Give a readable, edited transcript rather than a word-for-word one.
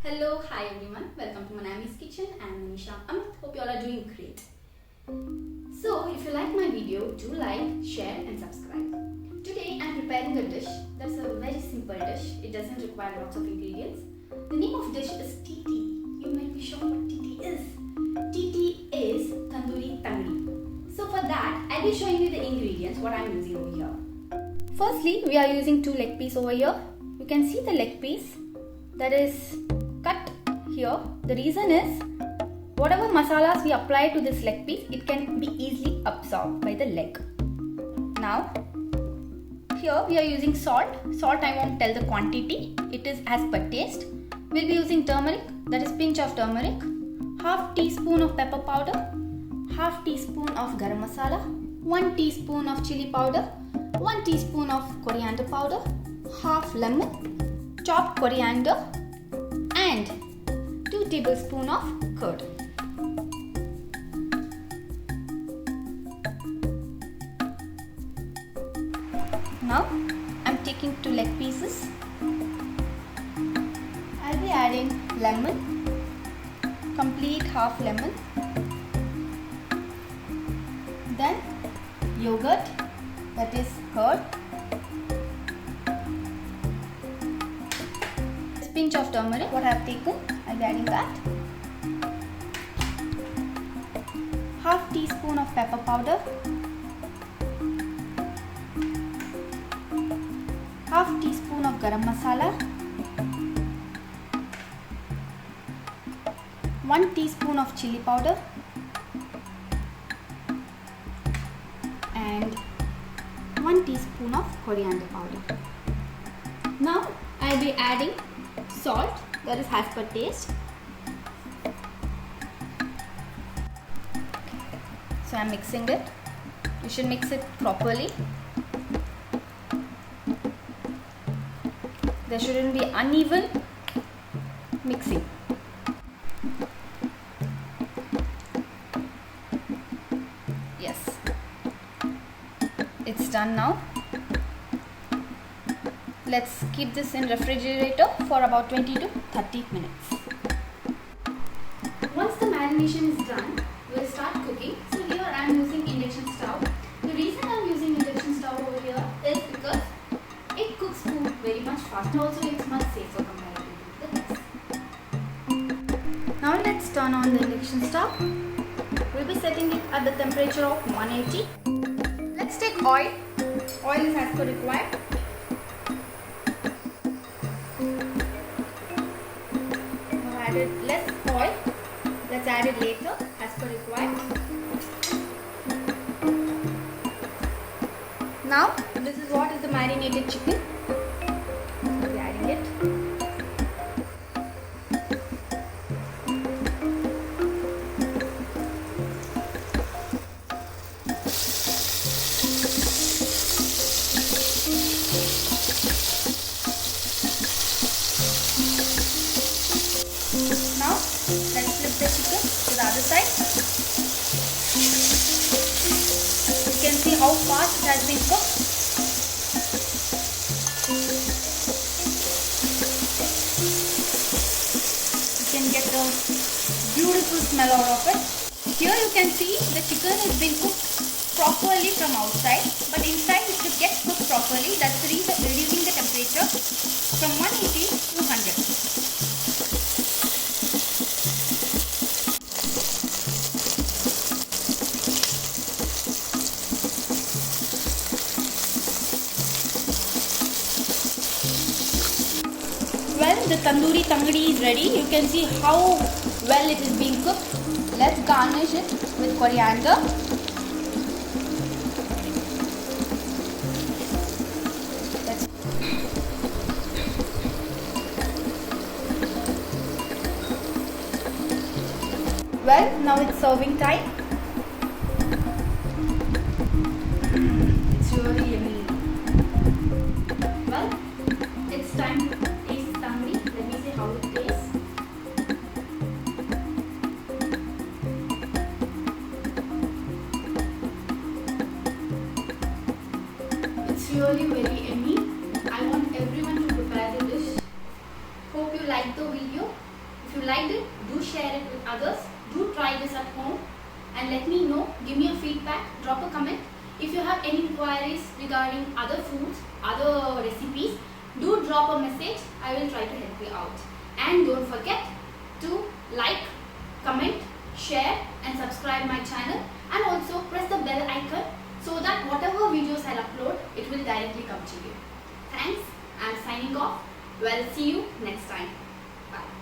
Hello, hi everyone. Welcome to Manami's kitchen. I'm Manisha Amit. Hope you all are doing great. So, if you like my video, do like, share, and subscribe. Today, I'm preparing a dish that's a very simple dish. It doesn't require lots of ingredients. The name of dish is TT. You might be sure what TT is. TT is Tandoori Tangadi. So, for that, I'll be showing you the ingredients what I'm using over here. Firstly, we are using 2 leg pieces over here. You can see the leg piece that is cut here. The reason is whatever masalas we apply to this leg piece, it can be easily absorbed by the leg. Now here we are using salt. Salt I won't tell the quantity, it is as per taste. We'll be using turmeric, that is pinch of turmeric, half teaspoon of pepper powder, half teaspoon of garam masala, 1 teaspoon of chili powder, 1 teaspoon of coriander powder, half lemon, chopped coriander, and 2 tablespoons of curd. Now I'm taking 2 leg pieces. I'll be adding lemon, complete half lemon, then yogurt, that is curd, pinch of turmeric what I have taken, I'll be adding that, half teaspoon of pepper powder, half teaspoon of garam masala, 1 teaspoon of chili powder, and 1 teaspoon of coriander powder. Now I'll be adding salt, that is as per taste. So I'm mixing it. You should mix it properly. There shouldn't be uneven mixing. Yes, it's done now. Let's keep this in refrigerator for about 20 to 30 minutes. Once the marination is done, we'll start cooking. So here I am using induction stove. The reason I am using induction stove over here is because it cooks food very much faster. Also, it's much safer comparatively to the gas. Now let's turn on the induction stove. We'll be setting it at the temperature of 180. Let's take oil. Oil is as per required. Added less oil. Let's add it later as per required. Now this is what is the marinated chicken. We'll be adding it. Now let's flip the chicken to the other side. You can see how fast it has been cooked. You can get a beautiful smell out of it. Here you can see the chicken has been cooked properly from outside, but inside it should get cooked properly. That's the reason reducing the temperature from 180 to 100. Well, the Tandoori Tangadi is ready. You can see how well it is being cooked. Let's garnish it with coriander. Well, now it's serving time. It's really yummy. Well, it's time to taste Tandoori. Let me see how it tastes. It's really very yummy. I want everyone to prepare the dish. Hope you liked the video. If you liked it, do share it with others. Do try this at home and let me know. Give me a feedback, drop a comment. If you have any inquiries regarding other foods, other recipes, do drop a message. I will try to help you out. And don't forget to like, comment, share and subscribe my channel, and also press the bell icon so that whatever videos I upload, it will directly come to you. Thanks. I'm signing off. Well, see you next time. Bye.